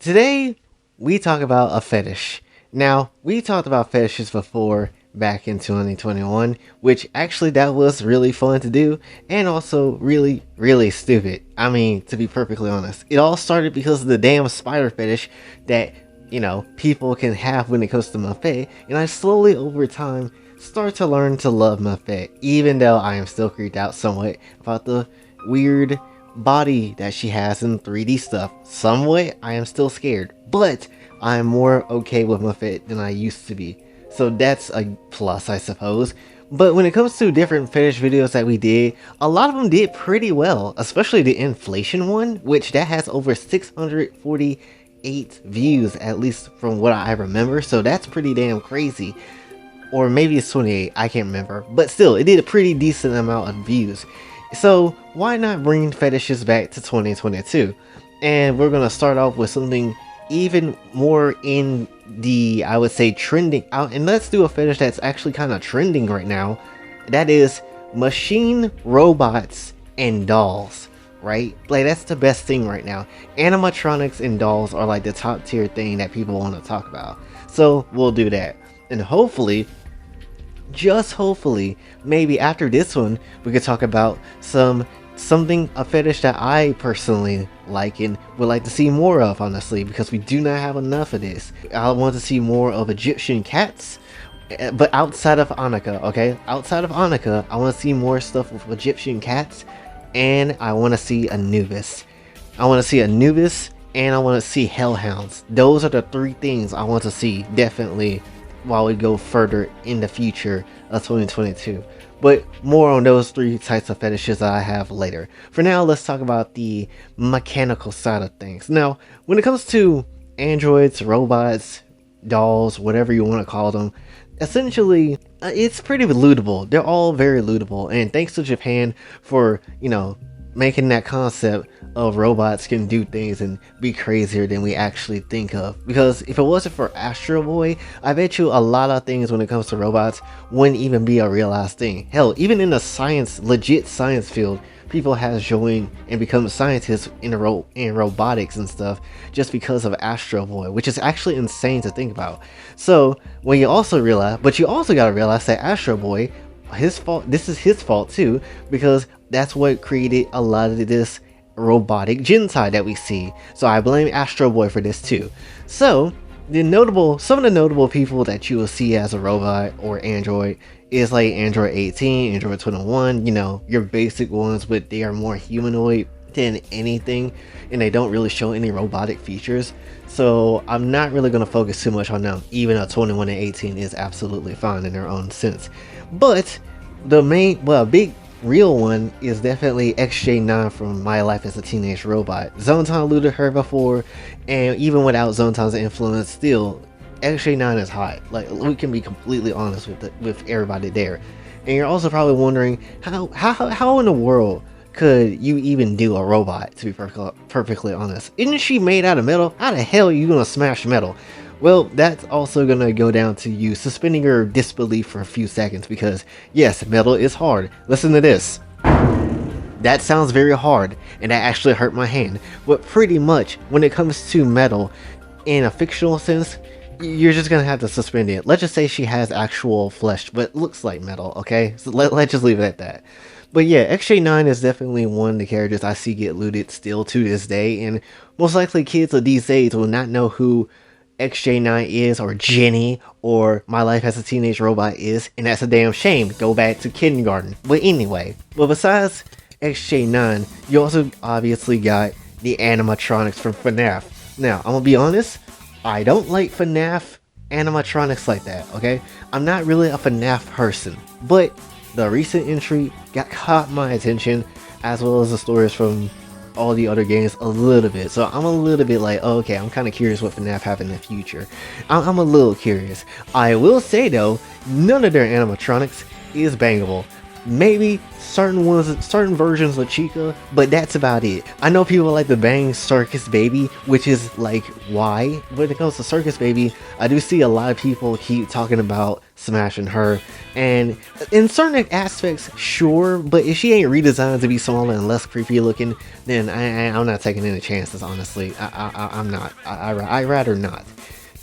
Today, we talk about a fetish. Now, we talked about fetishes before back in 2021, which actually that was really fun to do and also really, really stupid. I mean, to be perfectly honest, it all started because of the damn spider fetish that, people can have when it comes to Muffet, and I slowly over time start to learn to love Muffet, even though I am still creeped out somewhat about the weird body that she has in 3D stuff. Somewhat, I am still scared, but I am more okay with Muffet than I used to be. So that's a plus, I suppose. But when it comes to different fetish videos that we did, a lot of them did pretty well, especially the inflation one, which that has over 648 views, at least from what I remember. So that's pretty damn crazy. Or maybe it's 28, I can't remember. But still, it did a pretty decent amount of views. So why not bring fetishes back to 2022? And we're gonna start off with something even more in the, I would say, trending out. And let's do a fetish that's actually kind of trending right now. That is machine robots and dolls, right? Like, that's the best thing right now. Animatronics and dolls are like the top tier thing that people want to talk about. So we'll do that. And hopefully, just hopefully, maybe after this one, we could talk about a fetish that I personally like and would like to see more of, honestly, because we do not have enough of this. I want to see more of Egyptian cats, but outside of Annika, okay? Outside of Annika, I want to see more stuff with Egyptian cats, and I want to see Anubis. I want to see Anubis, and I want to see hellhounds. Those are the three things I want to see, definitely, while we go further in the future of 2022. But more on those three types of fetishes that I have later. For now, let's talk about the mechanical side of things. Now, when it comes to androids, robots, dolls, whatever you want to call them, essentially, it's pretty lootable. They're all very lootable. And thanks to Japan for, making that concept of robots can do things and be crazier than we actually think of. Because if it wasn't for Astro Boy, I bet you a lot of things when it comes to robots wouldn't even be a realized thing. Hell, even in the legit science field, people have joined and become scientists in robotics and stuff just because of Astro Boy, which is actually insane to think about. So when you also gotta realize that Astro Boy, this is his fault too, because that's what created a lot of this robotic jentai that we see. So I blame Astro Boy for this too. So some of the notable people that you will see as a robot or android is like Android 18, Android 21, your basic ones, but they are more humanoid than anything, and they don't really show any robotic features. So I'm not really going to focus too much on them, even though 21 and 18 is absolutely fine in their own sense. But the big real one is definitely XJ9 from My Life as a Teenage Robot. Zontan looted her before, and even without Zontan's influence, still XJ9 is hot. Like, we can be completely honest with everybody there. And you're also probably wondering how in the world could you even do a robot, to be perfectly honest? Isn't she made out of metal? How the hell are you gonna smash metal? Well, that's also gonna go down to you suspending your disbelief for a few seconds, because yes, metal is hard. Listen to this. That sounds very hard, and that actually hurt my hand. But pretty much, when it comes to metal, in a fictional sense, you're just gonna have to suspend it. Let's just say she has actual flesh, but looks like metal, okay? So let's just leave it at that. But yeah, XJ9 is definitely one of the characters I see get looted still to this day, and most likely kids of these days will not know who XJ9 is, or Jenny, or My Life as a Teenage Robot is, and that's a damn shame. Go back to kindergarten. But anyway, besides XJ9, you also obviously got the animatronics from Fnaf. Now, I'm gonna be honest, I don't like Fnaf animatronics like that, okay? I'm not really a Fnaf person, but the recent entry caught my attention, as well as the stories from all the other games a little bit. So I'm a little bit like, oh, okay, I'm kind of curious what Fnaf have in the future. I'm a little curious. I will say though, none of their animatronics is bangable. Maybe certain versions of Chica, but that's about it. I know people like to bang Circus Baby, which is like why when it comes to Circus Baby, I do see a lot of people keep talking about smashing her, and in certain aspects, sure, but if she ain't redesigned to be smaller and less creepy looking, then I'm not taking any chances. Honestly, I'm not. I rather not.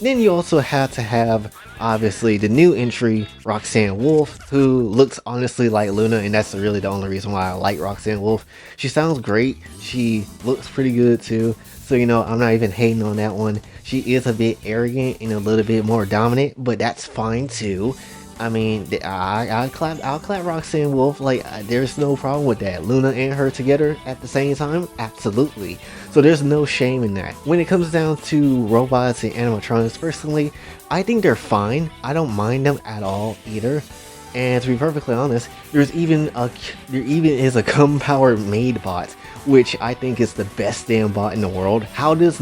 Then you also have to have, obviously, the new entry, Roxanne Wolf, who looks honestly like Luna, and that's really the only reason why I like Roxanne Wolf. She sounds great, she looks pretty good too, so I'm not even hating on that one. She is a bit arrogant and a little bit more dominant, but that's fine too. I mean, I'll clap Roxanne Wolf. Like, there's no problem with that. Luna and her together at the same time, absolutely. So there's no shame in that. When it comes down to robots and animatronics, personally, I think they're fine. I don't mind them at all either. And to be perfectly honest, there even is a cum-powered maid bot, which I think is the best damn bot in the world. How does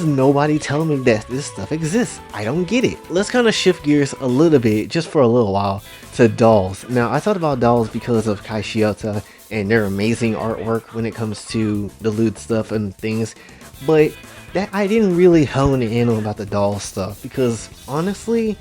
nobody tell me that this stuff exists? I don't get it. Let's kind of shift gears a little bit, just for a little while, to dolls. Now, I thought about dolls because of Kai Shiota and their amazing artwork when it comes to the lewd stuff and things, but that I didn't really hone in on about the doll stuff, because honestly,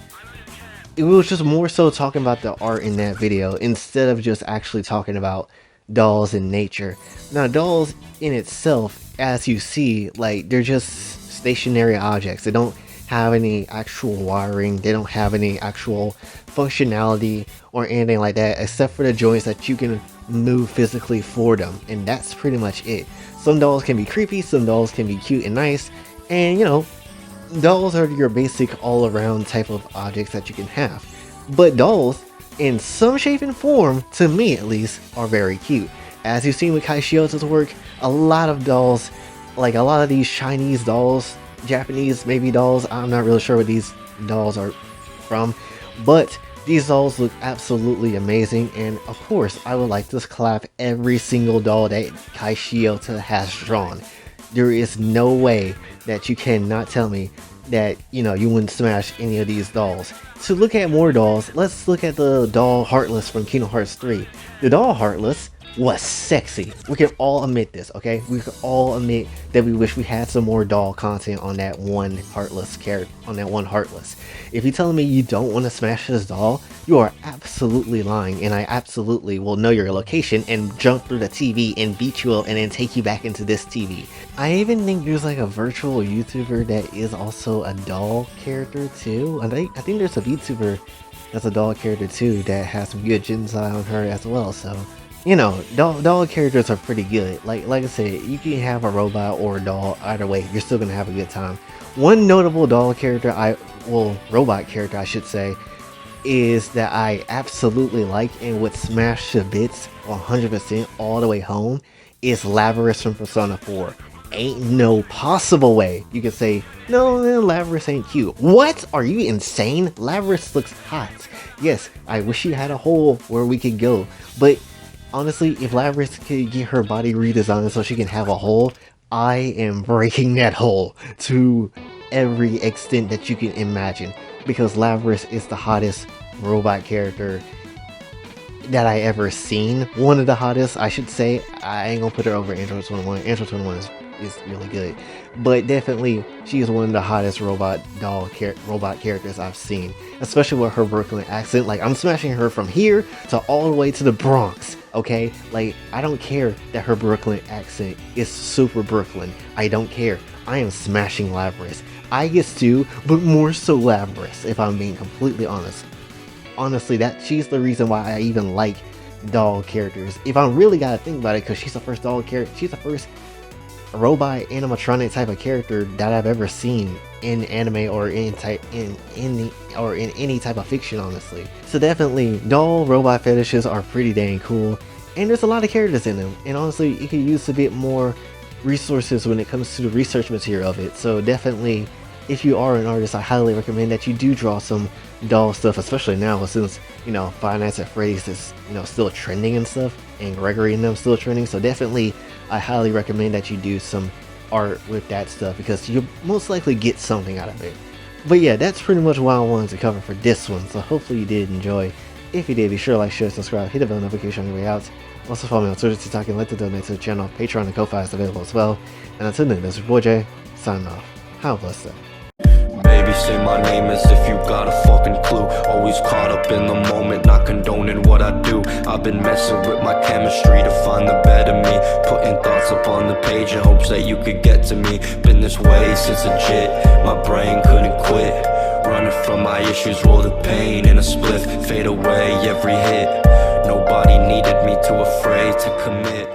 it was just more so talking about the art in that video instead of just actually talking about dolls in nature. Now, dolls in itself, as you see, like, they're just stationary objects. They don't have any actual wiring, they don't have any actual functionality or anything like that, except for the joints that you can move physically for them, and that's pretty much it. Some dolls can be creepy, some dolls can be cute and nice, and dolls are your basic all-around type of objects that you can have. But dolls, in some shape and form, to me at least, are very cute. As you've seen with Kai Shiota's work, a lot of dolls, like a lot of these Chinese dolls, Japanese maybe dolls, I'm not really sure what these dolls are from, but these dolls look absolutely amazing, and of course I would like to clap every single doll that Kai Shiota has drawn. There is no way that you cannot tell me that you wouldn't smash any of these dolls. To look at more dolls, let's look at the doll Heartless from Kingdom Hearts 3. The doll Heartless was sexy. We can all admit this, okay? We can all admit that we wish we had some more doll content on that one Heartless character, on that one Heartless. If you're telling me you don't want to smash this doll, you are absolutely lying, and I absolutely will know your location and jump through the TV and beat you up and then take you back into this TV. I even think there's like a virtual YouTuber that is also a doll character too. I think there's a VTuber that's a doll character too that has some good jentai on her as well, so doll characters are pretty good. Like I said, you can have a robot or a doll, either way, you're still gonna have a good time. One notable robot character I should say, is that I absolutely like and would smash to bits 100% all the way home, is Lavarus from Persona 4. Ain't no possible way you can say, no, Lavarus ain't cute. What? Are you insane? Lavarus looks hot. Yes, I wish you had a hole where we could go, but honestly, if Lavarus could get her body redesigned so she can have a hole, I am breaking that hole to every extent that you can imagine, because Lavarus is the hottest robot character that I ever seen. One of the hottest, I should say. I ain't gonna put her over Android 21. Android 21 is really good, but definitely she is one of the hottest robot characters I've seen, especially with her Brooklyn accent. Like, I'm smashing her from here to all the way to the Bronx, okay? Like, I don't care that her Brooklyn accent is super Brooklyn. I don't care. I am smashing Lavarus. I guess too, but more so Lavarus, if I'm being completely honest. Honestly, that she's the reason why I even like doll characters, if I really gotta think about it, because she's the first doll character, she's the first robot animatronic type of character that I've ever seen in anime or in any type of fiction, honestly. So definitely, doll robot fetishes are pretty dang cool, and there's a lot of characters in them, and honestly, you could use a bit more resources when it comes to the research material of it. So definitely, if you are an artist, I highly recommend that you do draw some doll stuff, especially now since Five Nights at Freddy's is still trending and stuff, and Gregory and them still trending. So definitely, I highly recommend that you do some art with that stuff, because you'll most likely get something out of it. But yeah, that's pretty much what I wanted to cover for this one, so hopefully you did enjoy. If you did, be sure to like, share, subscribe, hit the bell notification on your way out. Also follow me on Twitter, TikTok, and like to donate to the channel. Patreon and Ko-Fi is available as well. And until then, this is your boy Jay, signing off. Have a blessed day. Baby, say my name as if you got a fucking clue. Always caught up in the moment, not condoning what I do. I've been messing with my chemistry to find the better me. Putting thoughts up on the page in hopes that you could get to me. Been this way since legit, my brain couldn't quit. Running from my issues, roll the pain in a spliff. Fade away every hit. Nobody needed me, too afraid to commit.